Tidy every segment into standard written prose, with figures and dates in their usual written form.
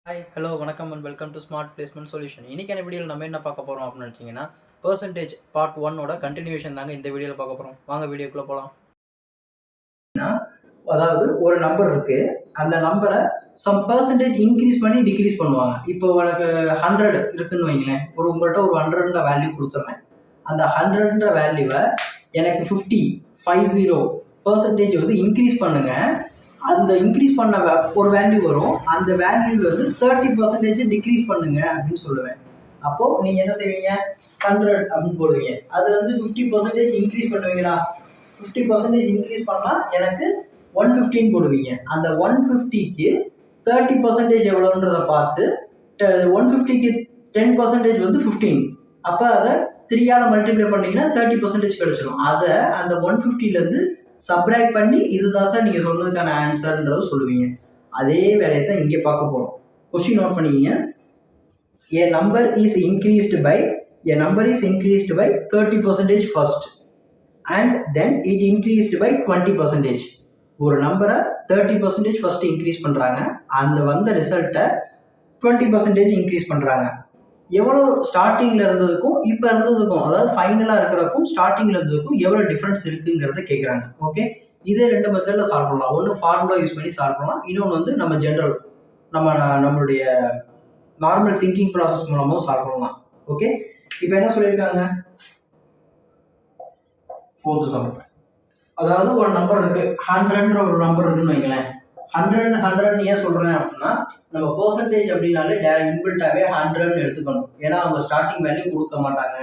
Hi hello வணக்கம் and welcome to smart placement solution. இன்றைக்கான வீடியோவில் நம்ம என்ன பார்க்க போகிறோம் அப்படின்னு நினச்சிங்கன்னா பர்சன்டேஜ் பார்ட் 1ஓட கண்டினியூஷன் தாங்க இந்த வீடியோவில் பார்க்க போகிறோம். வாங்க வீடியோக்குள்ளே போகலாம். அதாவது ஒரு நம்பர் இருக்கு, அந்த நம்பரை சம் பர்சன்டேஜ் இன்க்ரீஸ் பண்ணி டிக்ரீஸ் பண்ணுவாங்க. இப்போ உனக்கு 100 இருக்குன்னு வைங்களேன், உங்கள்கிட்ட ஒரு 100ன்ற வேல்யூ கொடுத்துட்றேன். அந்த 100ன்ற வேல்யூவை எனக்கு 50% வந்து இன்க்ரீஸ் பண்ணுங்க. அந்த இன்க்ரீஸ் பண்ண ஒரு வேல்யூ வரும், அந்த வேல்யூவில் வந்து 30% டிக்ரீஸ் பண்ணுங்க அப்படின்னு சொல்லுவேன். அப்போது நீங்கள் என்ன செய்வீங்க, 100 அப்படின்னு போடுவீங்க. அதில் வந்து 50% இன்க்ரீஸ் பண்ணுவீங்களா? 50% இன்க்ரீஸ் பண்ணால் எனக்கு 115 போடுவீங்க. அந்த 150க்கு 30% எவ்வளோன்றதை பார்த்து 150க்கு 10% வந்து 15. அப்போ அதை 3ஆல் மல்டிப்ளை பண்ணிங்கன்னா 30% கிடச்சிடும். அதை அந்த 150லேருந்து சப்ராக்ட் பண்ணி இதுதான் சார் நீங்கள் சொன்னதுக்கான ஆன்சர்ன்றதை சொல்லுவீங்க. அதே வேலையை தான் இங்கே பார்க்க போகிறோம். கொஸ்டின் நோட் பண்ணிக்கிங்க. A number is increased by 30% first and then it increased by 20%. ஒரு நம்பரை 30% ஃபர்ஸ்ட் இன்க்ரீஸ் பண்ணுறாங்க, அந்த வந்த ரிசல்ட்டை 20% இன்க்ரீஸ் பண்ணுறாங்க. எவ்வளோ ஸ்டார்டிங்கில் இருந்ததுக்கும் இப்போ இருந்ததுக்கும், அதாவது ஃபைனலாக இருக்கிறதுக்கும் ஸ்டார்டிங்கில் இருந்ததுக்கும் எவ்வளோ டிஃப்ரென்ஸ் இருக்குங்கிறத கேட்குறாங்க. ஓகே, இதே ரெண்டு மெத்தடில் சால்வ் பண்ணலாம். ஒன்று ஃபார்முலா யூஸ் பண்ணி சால்வ் பண்ணலாம், இன்னொன்று வந்து நம்ம ஜென்ரல் நம்மளுடைய நார்மல் திங்கிங் ப்ராசஸ் மூலமும் சால்வ் பண்ணலாம். ஓகே, இப்போ என்ன சொல்லியிருக்காங்க, 4th சம். அதாவது ஒரு நம்பர் இருக்கு, 100ன்ற ஒரு நம்பர் இருக்குன்னு வைங்களேன். 100 ஏன் சொல்றேன் அப்படின்னா, நம்ம பெர்சன்டேஜ் அப்படின்னாலே இன்பில்ட்டாவே 100ன்னு எடுத்துக்கணும். ஏன்னா அவங்க ஸ்டார்டிங் வேல்யூ கொடுக்க மாட்டாங்க.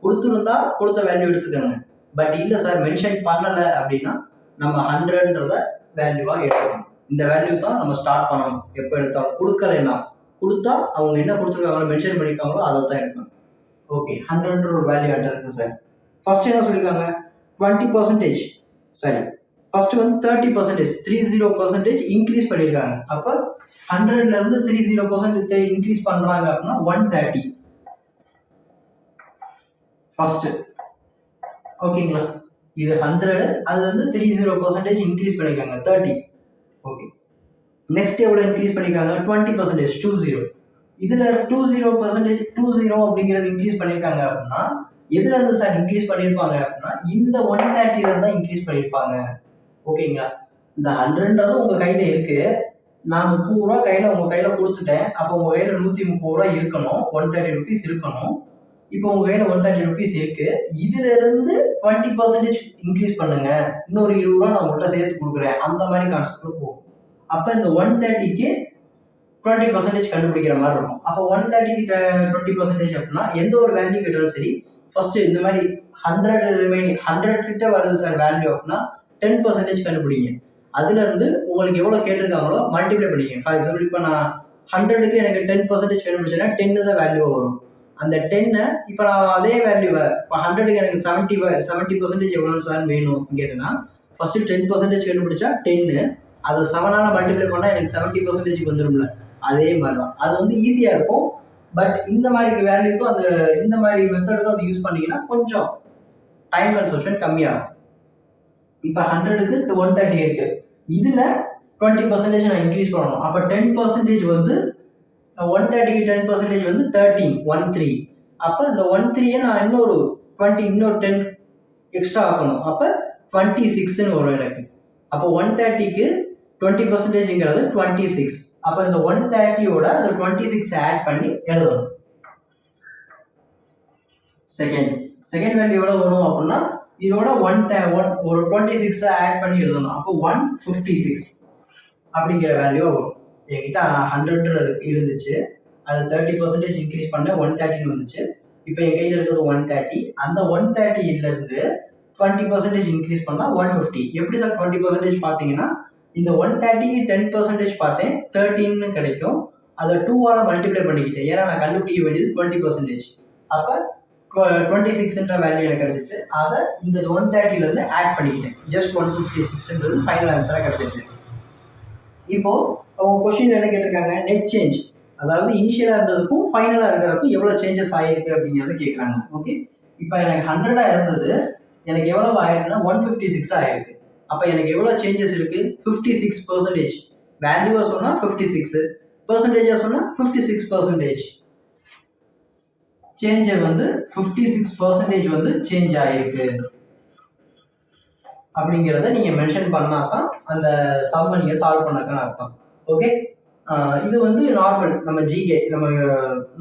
கொடுத்துருந்தா கொடுத்த வேல்யூ எடுத்துக்கோங்க. பட் இல்லை சார் மென்ஷன் பண்ணலை அப்படின்னா நம்ம 100ன்றத வேல்யூவா எடுத்துக்கணும். இந்த வேல்யூ தான் நம்ம ஸ்டார்ட் பண்ணணும். எப்போ எடுத்தாலும் கொடுக்கலைன்னா, கொடுத்தா அவங்க என்ன கொடுத்துருக்காங்களோ மென்ஷன் பண்ணியிருக்காங்களோ அதை தான் எடுக்கணும். ஓகே, 100ன்ற ஒரு வேல்யூ இருக்கு சார். ஃபர்ஸ்ட் என்ன சொல்லியிருக்காங்க, 20%. சரி, ஃபர்ஸ்ட் வந்து 30% இன்க்ரீஸ் பண்ணியிருக்காங்க. அப்போ 100லேருந்து 30% இன்க்ரீஸ் பண்ணுறாங்க அப்படின்னா 130 ஃபர்ஸ்ட். ஓகேங்களா, இது 100, அது வந்து 30% இன்க்ரீஸ் பண்ணியிருக்காங்க 30. ஓகே, நெக்ஸ்ட் எவ்வளோ இன்க்ரீஸ் பண்ணியிருக்காங்க, 20%, 20. இதில் 20% அப்படிங்கிறது இன்க்ரீஸ் பண்ணியிருக்காங்க அப்படின்னா எதுல இருந்து சார் இன்க்ரீஸ் பண்ணியிருப்பாங்க அப்படின்னா இந்த 130 தான் இன்க்ரீஸ் பண்ணியிருப்பாங்க. ஓகேங்களா, இந்த 100ன்றது உங்க கையில இருக்கு, நான் 30 ரூபா உங்க கையில கொடுத்துட்டேன். அப்போ உங்க கையில 130 ரூபா இருக்கணும், 130 ருபீஸ் இருக்கணும். இப்போ உங்க கையில 130 ருபீஸ் இருக்கு, இதுல இருந்து 20% இன்க்ரீஸ் பண்ணுங்க, இன்னொரு 20 ரூபா நான் உங்கள்கிட்ட சேர்த்து கொடுக்குறேன், அந்த மாதிரி கான்செப்ட் போகும். அப்ப இந்த 130க்கு 20% கண்டுபிடிக்கிற மாதிரி இருக்கும். அப்போ 130க்கு 20% அப்படின்னா எந்த ஒரு வேல்யூ கேட்டாலும் சரி, ஃபர்ஸ்ட் இந்த மாதிரி 100 கிட்ட வருது சார் வேல்யூ அப்படின்னா 10% கண்டுபிடிங்க. அதுல இருந்து உங்களுக்கு எவ்வளவு கேட்டிருக்காங்களோ மல்டிப்ளை பண்ணிங்க. ஃபார் எக்ஸாம்பிள் இப்போ நான் 100க்கு எனக்கு 10% கண்டுபிடிச்சேன்னா 10 தான் வேல்யூ வரும். அந்த 10 இப்போ நான் அதே வேல்யூவை இப்போ 100க்கு எனக்கு 70% எவ்வளோன்னு சார் வேணும் கேட்டேன்னா ஃபர்ஸ்ட் 10% கண்டுபிடிச்சா 10, அதை 7ஆல மல்டிப்ளை பண்ணால் எனக்கு 70% வந்துடும்ல. அதே மாதிரி தான், அது வந்து ஈஸியாக இருக்கும். பட் இந்த மாதிரி வேல்யூக்கும் அந்த இந்த மாதிரி மெத்தடுக்கும் அது யூஸ் பண்ணீங்கன்னா கொஞ்சம் டைம் கன்சப்ஷன் கம்மியாகும். இப்போ 100க்கு 130 இருக்கு, இதுல 20% நான் இன்க்ரீஸ் பண்ணணும். அப்போ 10% வந்து 130க்கு 10% வந்து 13. அப்போ இந்த 13 நான் இன்னொரு 10 எக்ஸ்ட்ரா ஆக்கணும். அப்போ 26ன்னு வரும் எனக்கு. அப்போ 130க்கு 20%ங்கிறது 26. அப்போ இந்த 130யோட அந்த 26 ஆட் பண்ணி எழுதணும். செகண்ட் வேல்யூ எவ்வளோ வரும் அப்படின்னா இதோட ஒரு 26 ஆட் பண்ணி எழுதணும். அப்போ 156 அப்படிங்கிற வேல்யூ வரும். என்கிட்ட 100 இருந்துச்சு, அது 30% இன்க்ரீஸ் பண்ண 130 வந்துச்சு. இப்போ என் கையில் இருக்கிறது 130. அந்த 130ல இருந்து 20% இன்க்ரீஸ் பண்ணா 150. எப்படி சார் 20% பார்த்தீங்கன்னா இந்த 130க்கு 10% பார்த்தேன், 13ன்னு கிடைக்கும். அதை 2ஆல மல்டிப்ளை பண்ணிக்கிட்டேன், ஏன்னா நான் கண்டுபிடிக்க வேண்டியது 20%. அப்போ 26ன்ற வேல்யூ எனக்கு கிடைச்சிச்சு. அதை இந்த 130ல இருந்து ஆட் பண்ணிக்கிட்டேன், ஜஸ்ட் 156ன்றது ஃபைனல் ஆன்சராக கிடைச்சிச்சு. இப்போ அவங்க கொஸ்டின் என்ன கேட்டிருக்காங்க, நெட் சேஞ்ச், அதாவது இனிஷியலாக இருந்ததுக்கும் ஃபைனலாக இருக்கிறதுக்கும் எவ்வளோ சேஞ்சஸ் ஆகிருக்கு அப்படிங்கிறத கேட்குறாங்க. ஓகே, இப்போ எனக்கு 100 இருந்தது, எனக்கு எவ்வளவு ஆயிருக்குன்னா 156 ஆயிருக்கு. அப்போ எனக்கு எவ்வளோ சேஞ்சஸ் இருக்கு, 56%. வேல்யூவை சொன்னால் 56, பெர்சன்டேஜாக சொன்னால் 56%. சேஞ்சை வந்து 56% வந்து சேஞ்ச் ஆகிருக்கு அப்படிங்கிறத நீங்கள் மென்ஷன் பண்ணால் தான் அந்த சம்மை நீங்கள் சால்வ் பண்ணக்குன்னு அர்த்தம். ஓகே, இது வந்து நார்மல் நம்ம ஜிகே நம்ம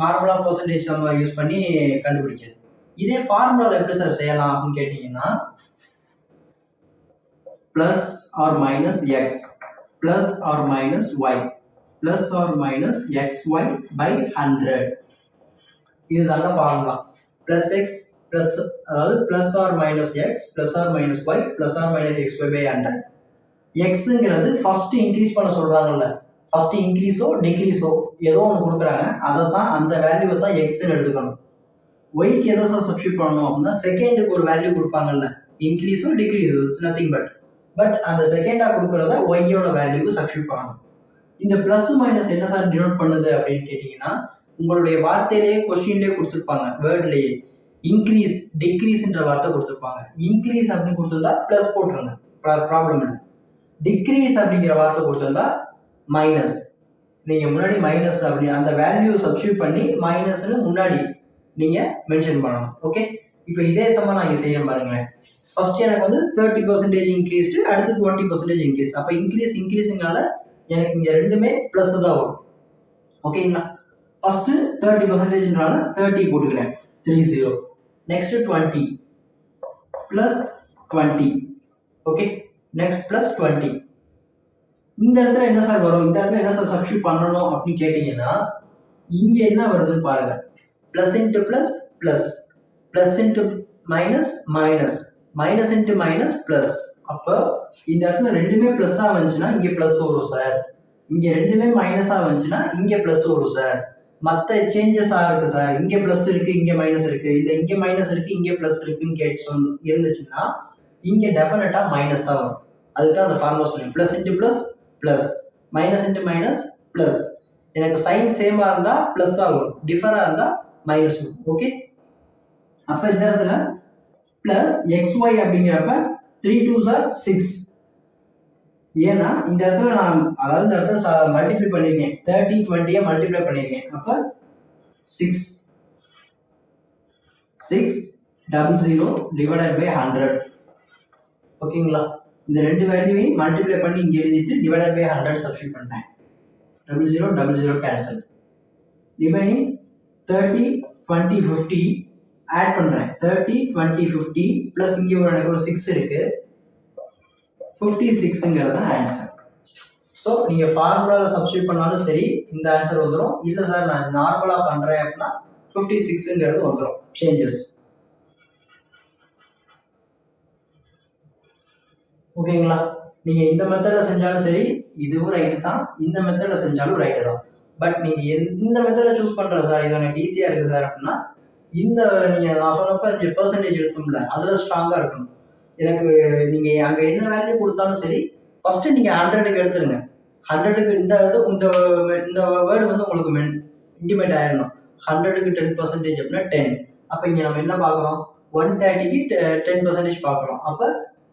நார்மலாக பெர்சன்டேஜ் நம்ம யூஸ் பண்ணி கண்டுபிடிக்கிறது. இதே ஃபார்முலாவில் எப்படி சார் செய்யலாம் அப்படின்னு கேட்டிங்கன்னா plus or minus X plus or minus Y plus or minus X Y by 100. இதுதாங்க ஃபார்முலா. ப்ளஸ் எக்ஸ் ப்ளஸ் அதாவது plus or minus X plus or minus Y plus or minus X Y by 100. எக்ஸுங்கிறது first increase பண்ண சொல்கிறாங்கல்ல, first இன்க்ரீஸோ டிக்ரீஸோ ஏதோ ஒன்று கொடுக்குறாங்க, அதை தான் அந்த வேல்யூவை தான் எக்ஸ்ன்னு எடுத்துக்கணும். ஒய்க்கு எதை சார் சப்ஸ்டியூட் பண்ணணும் அப்படின்னா செகண்டுக்கு ஒரு வேல்யூ கொடுப்பாங்கல்ல, இன்க்ரீஸோ டிக்ரீஸோ இட்ஸ் நத்திங் பட் அந்த செகண்டாக கொடுக்குறத ஒய்யோட வேல்யூக்கு சப்ஸ்டியூட் பண்ணணும். இந்த ப்ளஸ் மைனஸ் என்ன சார் டினோட் பண்ணுது அப்படின்னு கேட்டிங்கன்னா உங்களுடைய வார்த்தையிலேயே கொஸ்டின்லேயே கொடுத்துருப்பாங்க, வேர்ட்லேயே இன்க்ரீஸ் டிக்ரீஸ்ன்ற வார்த்தை கொடுத்துருப்பாங்க. இன்க்ரீஸ் அப்படின்னு கொடுத்துருந்தா ப்ளஸ் போட்டுருங்க, ப்ராப்ளம் இல்லை. டிக்ரீஸ் அப்படிங்கிற வார்த்தை கொடுத்துருந்தா மைனஸ், நீங்கள் முன்னாடி மைனஸ் அப்படி அந்த வேல்யூ சப்ஸ்டியூட் பண்ணி மைனஸ்ன்னு முன்னாடி நீங்கள் மென்ஷன் பண்ணணும். ஓகே, இப்போ இதே சம நான் இங்கே செய்யணும் பாருங்களேன். ஃபர்ஸ்ட் எனக்கு வந்து 30% இன்க்ரீஸ்டு, அடுத்து 20% இன்க்ரீஸ். அப்போ இன்க்ரீஸுங்கனால எனக்கு இங்கே ரெண்டுமே ப்ளஸ் தான் வரும். ஓகேங்களா, ஃபர்ஸ்ட்டு 30%னால 30 போட்டுக்கிறேன், 30. Next 20 plus 20. Okay, next plus 20. இந்த இடத்துல என்ன சார் வரும், இந்த இடத்துல என்ன சார் சப்ஸ்டியூட் பண்ணணும் அப்படின்னு கேட்டிங்கன்னா இங்கே என்ன வருதுன்னு பாருங்க. Plus into plus plus, plus into minus minus, minus into minus plus. அப்போ இந்த இடத்துல ரெண்டுமே ப்ளஸ்ஸாக வந்துச்சுன்னா இங்கே ப்ளஸ் வரும் சார், இங்கே ரெண்டுமே மைனஸாக வந்துச்சுன்னா இங்கே ப்ளஸ் வரும் சார். மற்ற சேஞ்சஸாக இருக்குது சார், இங்கே ப்ளஸ் இருக்குது இங்கே மைனஸ் இருக்குது, இல்லை இங்கே மைனஸ் இருக்குது இங்கே ப்ளஸ் இருக்குன்னு இருந்துச்சுன்னா இங்கே டெஃபினட்டாக மைனஸ் தான் வரும். அதுக்கு தான் அந்த ஃபார்முலா சொல்லுங்கள், plus into plus plus, minus into minus plus. எனக்கு சைன் சேமாக இருந்தால் ப்ளஸ் தான் வரும், டிஃபராக இருந்தால் மைனஸ் வரும். ஓகே, அப்போ இந்த இடத்துல ப்ளஸ் எக்ஸ் ஒய் அப்படிங்கிறப்ப 3 2s are 6. ஏன்னா இந்த இடத்துல நான் அதாவது இந்த இடத்துல மல்டிப்ளை பண்ணியிருக்கேன், 30 20 மல்டிப்ளை பண்ணியிருக்கேன். அப்போ 6 600 டிவைடட் பை 100. ஓகேங்களா, இந்த ரெண்டு வேல்யூவையும் மல்டிப்ளை பண்ணி இங்கே எழுதிட்டு டிவைடட் பை 100 சப்ஸ்டியூட் பண்ணேன். 00 கேன்சல். ரிமைனிங் 30 20 50 ஆட் பண்ணுறேன். 30 20 50 ப்ளஸ் இங்கே எனக்கு ஒரு 6 இருக்கு, 56ங்கிறது தான் ஆன்சர். ஸோ நீங்கள் ஃபார்முலாவில் சப்ஸ்டியூட் பண்ணாலும் சரி இந்த ஆன்சர் வந்துடும். இல்லை சார் நான் நார்மலாக பண்ணுறேன் அப்படின்னா 56ங்கிறது வந்துடும் சேஞ்சஸ். ஓகேங்களா, நீங்கள் இந்த மெத்தடில் செஞ்சாலும் சரி இதுவும் ரைட்டு தான், இந்த மெத்தடில் செஞ்சாலும் ரைட்டு தான். பட் நீங்கள் இந்த மெத்தடில் சூஸ் பண்ணுறேன் சார் இது எனக்கு ஈஸியாக இருக்குது சார் அப்படின்னா இந்த நீங்கள் நான் சொன்னப்போ 5% எடுத்தோம்ல அதில் ஸ்ட்ராங்காக இருக்கணும். எனக்கு நீங்கள் அங்கே என்ன வேல்யூ கொடுத்தாலும் சரி ஃபஸ்ட்டு நீங்கள் 100க்கு எடுத்துருங்க. 100க்கு இந்த இந்த வேர்டு வந்து உங்களுக்கு இன்டிமேட் ஆயிடணும். 100க்கு 10% அப்படின்னா 10. அப்போ இங்கே நம்ம என்ன பார்க்குறோம், 130க்கு 10% பார்க்குறோம். அப்போ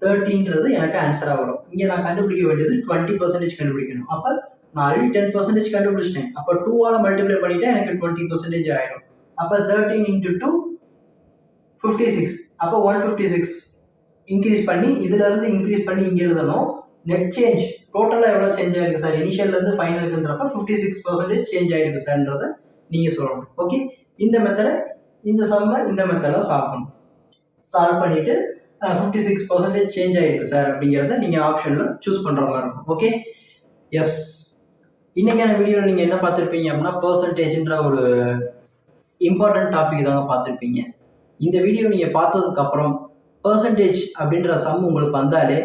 30ன்றது எனக்கு ஆன்சராக வரும். இங்கே நான் கண்டுபிடிக்க வேண்டியது 20% கண்டுபிடிக்கணும். அப்போ நான் ஆல்ரெடி 10% கண்டுபிடிச்சிட்டேன். அப்போ 2ஆல் மல்டிப்ளை பண்ணிவிட்டா எனக்கு 20% ஆகிடும். அப்போ 13 into 2 56. அப்போ 156 இன்க்ரீஸ் பண்ணி இதுலேருந்து இன்க்ரீஸ் பண்ணி இங்கே எழுதணும். நெட் சேஞ்ச் டோட்டலாக எவ்வளோ சேஞ்ச் ஆகிருக்கு சார், இனிஷியல்லேருந்து ஃபைனலுக்குன்றப்ப 56% சேஞ்ச் ஆகிருக்கு சார்ன்றதை நீங்கள் சொல்லணும். ஓகே, இந்த மெத்தடை இந்த சம்மை இந்த மெத்தடில் சால்வ் பண்ணிவிட்டு 56% சேஞ்ச் ஆகிருக்கு சார் அப்படிங்கிறத நீங்கள் ஆப்ஷனில் சூஸ் பண்ணுற மாதிரி இருக்கும். Okay, yes. இன்றைக்கான வீடியோவில் நீங்கள் என்ன பார்த்துருப்பீங்க அப்படின்னா பெர்சன்டேஜ்ன்ற ஒரு இம்பார்ட்டன்ட் டாபிக் தாங்க பார்த்துருப்பீங்க. இந்த வீடியோ நீங்கள் பார்த்ததுக்கப்புறம் பெர்சன்டேஜ் அப்படின்ற சம் உங்களுக்கு வந்தாலே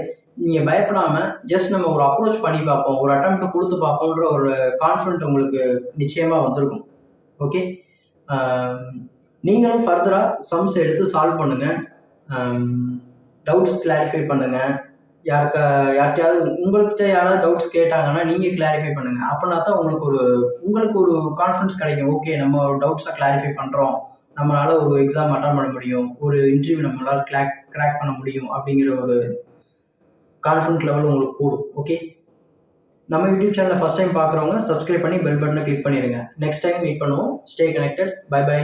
நீங்கள் பயப்படாமல் ஜஸ்ட் நம்ம ஒரு அப்ரோச் பண்ணி பார்ப்போம், ஒரு அட்டெம்ப்ட் கொடுத்து பார்ப்போன்ற ஒரு கான்ஃபிடென்ட் உங்களுக்கு நிச்சயமாக வந்திருக்கும். ஓகே, நீங்களும் ஃபர்தராக சம்ஸ் எடுத்து சால்வ் பண்ணுங்கள், டவுட்ஸ் கிளாரிஃபை பண்ணுங்கள். யார்கிட்டயாவது உங்கள்கிட்ட யாராவது டவுட்ஸ் கேட்டாங்கன்னா நீங்கள் கிளாரிஃபை பண்ணுங்கள். அப்படின்னா தான் உங்களுக்கு ஒரு கான்ஃபிடன்ஸ் கிடைக்கும். ஓகே, நம்ம ஒரு டவுட்ஸை கிளாரிஃபை பண்ணுறோம், நம்மளால் ஒரு எக்ஸாம் அட்டன் பண்ண முடியும், ஒரு இன்டர்வியூ நம்மளால் கிராக் பண்ண முடியும் அப்படிங்கிற ஒரு கான்ஃபிடன்ட் லெவல் உங்களுக்கு கூடும். ஓகே, நம்ம யூடியூப் சேனலை ஃபஸ்ட் டைம் பார்க்குறவங்க சப்ஸ்கிரைப் பண்ணி பெல் பட்டனை கிளிக் பண்ணிடுங்க. நெக்ஸ்ட் டைம் மீட் பண்ணுவோம். Stay connected. Bye by.